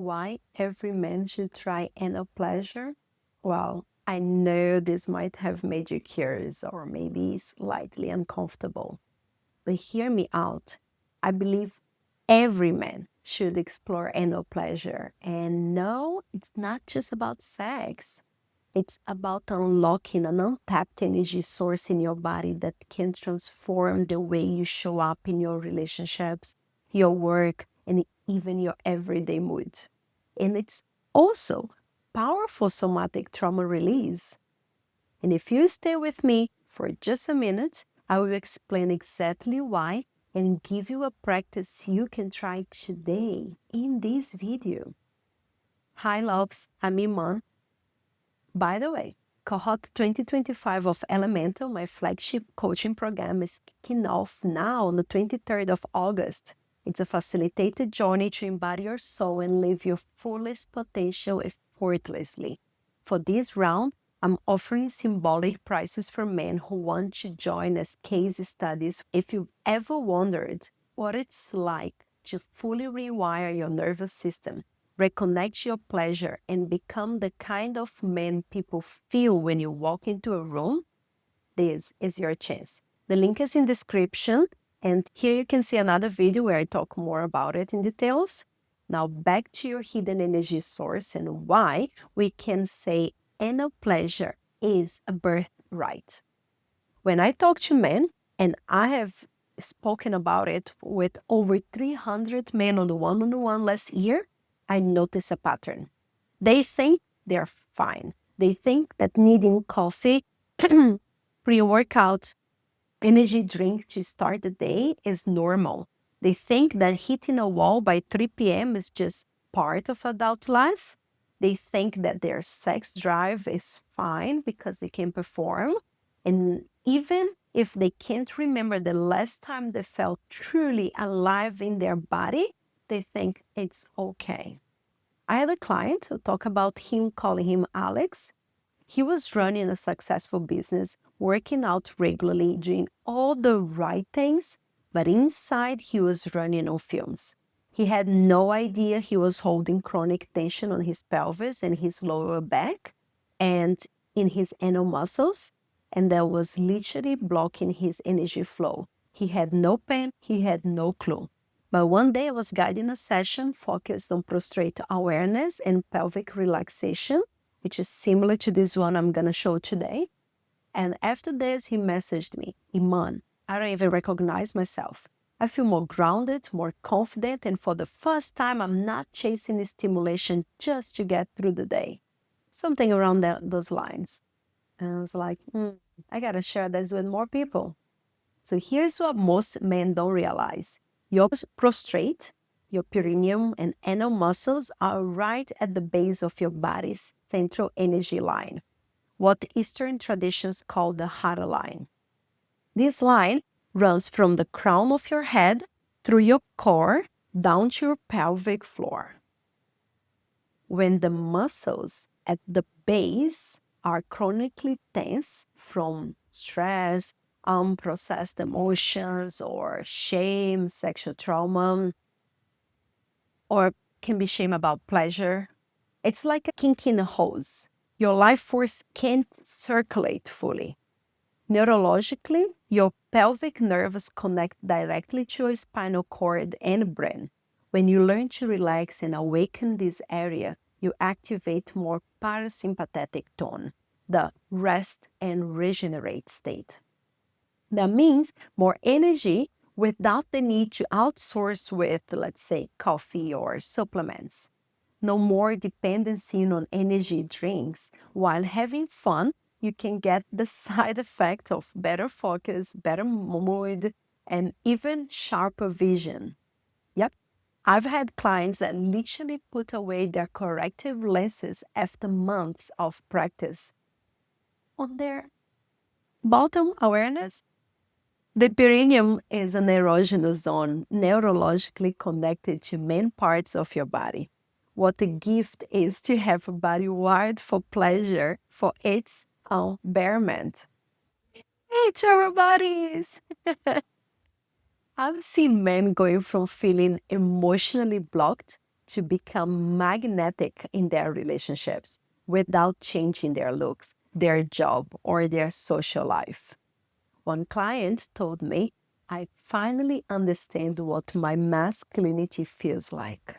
why every man should try anal pleasure? Well, I know this might have made you curious or maybe slightly uncomfortable, but hear me out. I believe every man should explore anal pleasure. And no, it's not just about sex. It's about unlocking an untapped energy source in your body that can transform the way you show up in your relationships, your work, and even your everyday mood. And it's also powerful somatic trauma release. And if you stay with me for just a minute, I will explain exactly why and give you a practice you can try today in this video. Hi loves, I'm Iman. By the way, cohort 2025 of Elemental, my flagship coaching program, is kicking off now on the 23rd of August. It's a facilitated journey to embody your soul and live your fullest potential effortlessly. For this round, I'm offering symbolic prices for men who want to join as case studies. If you've ever wondered what it's like to fully rewire your nervous system, reconnect your pleasure, and become the kind of man people feel when you walk into a room, this is your chance. The link is in the description, and here you can see another video where I talk more about it in details. Now back to your hidden energy source and why we can say anal pleasure is a birthright. When I talk to men, and I have spoken about it with over 300 men on the one-on-one last year, I notice a pattern. They think they're fine. They think that needing coffee, pre-workout, energy drink to start the day is normal. They think that hitting a wall by 3 p.m. is just part of adult life. They think that their sex drive is fine because they can perform. And even if they can't remember the last time they felt truly alive in their body, they think it's okay. I had a client who talked about him calling him Alex. He was running a successful business, working out regularly, doing all the right things, but inside he was running on fumes. He had no idea he was holding chronic tension on his pelvis and his lower back and in his anal muscles, and that was literally blocking his energy flow. He had no pain, he had no clue. But one day I was guiding a session focused on prostrate awareness and pelvic relaxation, which is similar to this one I'm going to show today. And after this, he messaged me, Iman, I don't even recognize myself. I feel more grounded, more confident, and for the first time, I'm not chasing stimulation just to get through the day. Something around those lines. And I was like, I got to share this with more people. So here's what most men don't realize. Your prostrate, your perineum, and anal muscles are right at the base of your body's central energy line, what Eastern traditions call the Hara line. This line runs from the crown of your head through your core down to your pelvic floor. When the muscles at the base are chronically tense from stress, unprocessed emotions, or shame, sexual trauma, or can be shame about pleasure, it's like a kink in a hose. Your life force can't circulate fully. Neurologically, your pelvic nerves connect directly to your spinal cord and brain. When you learn to relax and awaken this area, you activate more parasympathetic tone, the rest and regenerate state. That means more energy without the need to outsource with, let's say, coffee or supplements. No more dependency on energy drinks. While having fun, you can get the side effect of better focus, better mood, and even sharper vision. Yep, I've had clients that literally put away their corrective lenses after months of practice. On their bottom awareness, the perineum is an erogenous zone neurologically connected to main parts of your body. What a gift is to have a body wired for pleasure for its own betterment. Hey, to our bodies! I've seen men going from feeling emotionally blocked to become magnetic in their relationships without changing their looks, their job, or their social life. One client told me, I finally understand what my masculinity feels like.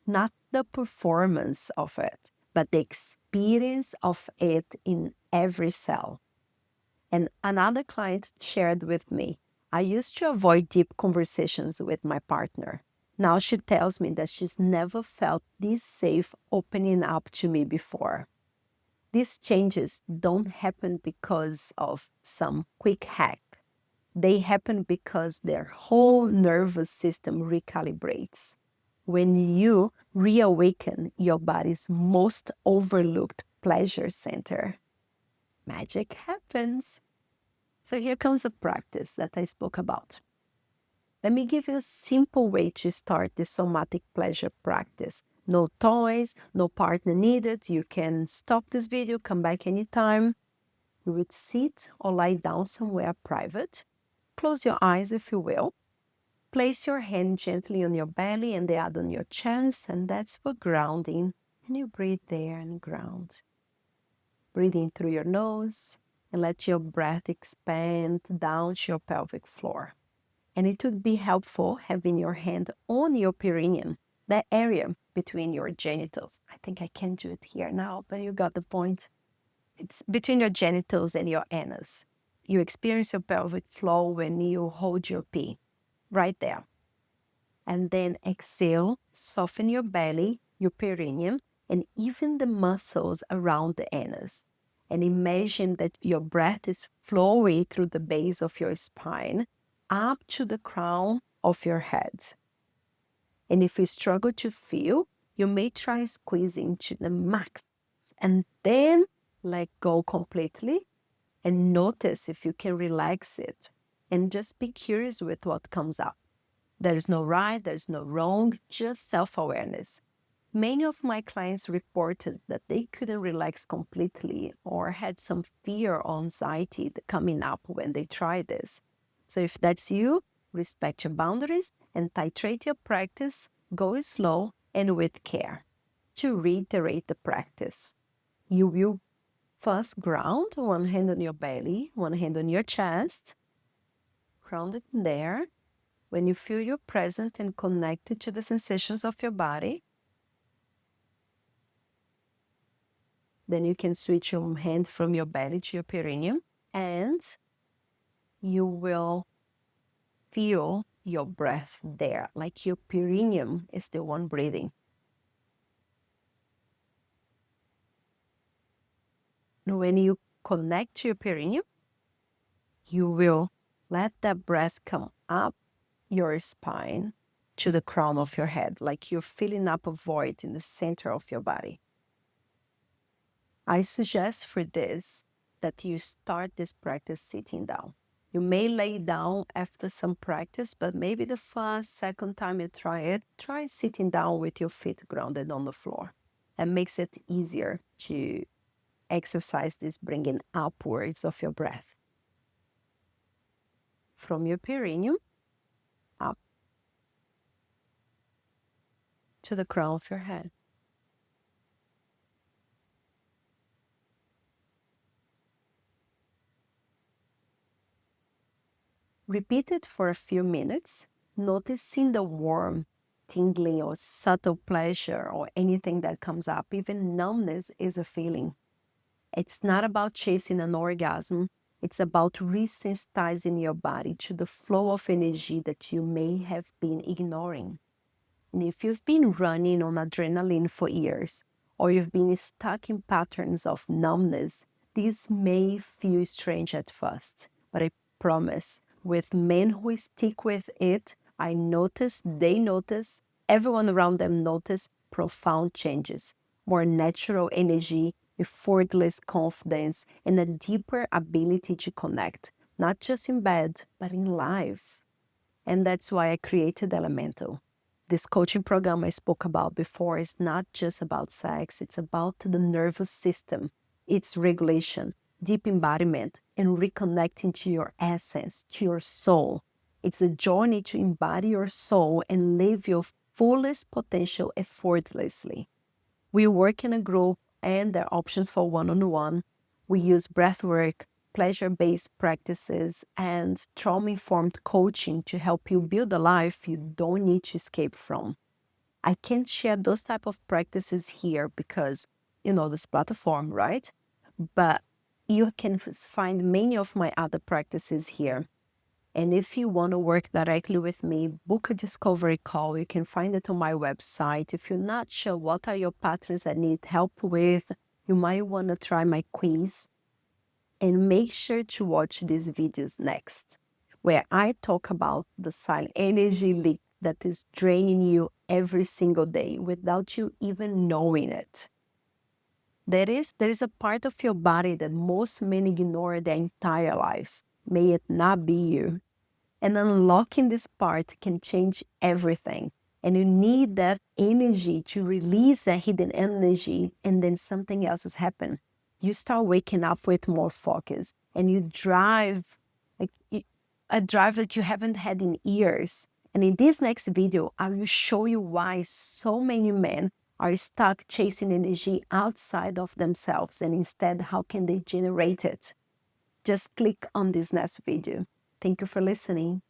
Not the performance of it, but the experience of it in every cell. And another client shared with me, I used to avoid deep conversations with my partner. Now she tells me that she's never felt this safe opening up to me before. These changes don't happen because of some quick hack. They happen because their whole nervous system recalibrates. When you reawaken your body's most overlooked pleasure center, magic happens. So here comes a practice that I spoke about. Let me give you a simple way to start the somatic pleasure practice. No toys, no partner needed. You can stop this video, come back anytime. You would sit or lie down somewhere private. Close your eyes if you will. Place your hand gently on your belly and the other on your chest, and that's for grounding. And you breathe there and ground. Breathing through your nose and let your breath expand down to your pelvic floor. And it would be helpful having your hand on your perineum, that area between your genitals. I think I can't do it here now, but you got the point. It's between your genitals and your anus. You experience your pelvic floor when you hold your pee, right there. And then exhale, soften your belly, your perineum, and even the muscles around the anus. And imagine that your breath is flowing through the base of your spine up to the crown of your head. And if you struggle to feel, you may try squeezing to the max and then let go completely and notice if you can relax it and just be curious with what comes up. There's no right, there's no wrong, just self-awareness. Many of my clients reported that they couldn't relax completely or had some fear or anxiety coming up when they tried this. So if that's you, respect your boundaries and titrate your practice, go slow and with care. To reiterate the practice, you will first ground, one hand on your belly, one hand on your chest, ground it there. When you feel you're present and connected to the sensations of your body, then you can switch your hand from your belly to your perineum and you will feel your breath there, like your perineum is the one breathing. And when you connect to your perineum, you will let that breath come up your spine to the crown of your head, like you're filling up a void in the center of your body. I suggest for this that you start this practice sitting down. You may lay down after some practice, but maybe the first, second time you try it, try sitting down with your feet grounded on the floor. That makes it easier to exercise this bringing upwards of your breath. From your perineum, up to the crown of your head. Repeat it for a few minutes, noticing the warm, tingling, or subtle pleasure or anything that comes up. Even numbness is a feeling. It's not about chasing an orgasm. It's about resensitizing your body to the flow of energy that you may have been ignoring. And if you've been running on adrenaline for years, or you've been stuck in patterns of numbness, this may feel strange at first, but I promise, with men who stick with it, I notice, they notice, everyone around them notice profound changes, more natural energy, effortless confidence, and a deeper ability to connect, not just in bed, but in life. And that's why I created Elemental. This coaching program I spoke about before is not just about sex, it's about the nervous system, its regulation, deep embodiment, and reconnecting to your essence, to your soul. It's a journey to embody your soul and live your fullest potential effortlessly. We work in a group and there are options for one-on-one. We use breathwork, pleasure-based practices, and trauma-informed coaching to help you build a life you don't need to escape from. I can't share those type of practices here because, this platform, right? But you can find many of my other practices here. And if you want to work directly with me, book a discovery call. You can find it on my website. If you're not sure what are your patterns that need help with, you might want to try my quiz. And make sure to watch these videos next, where I talk about the silent energy leak that is draining you every single day without you even knowing it. There is a part of your body that most men ignore their entire lives. May it not be you. And unlocking this part can change everything. And you need that energy to release that hidden energy, and then something else has happened. You start waking up with more focus, and you drive a drive that you haven't had in years. And in this next video, I will show you why so many men are stuck chasing energy outside of themselves, and instead, how can they generate it? Just click on this next video. Thank you for listening.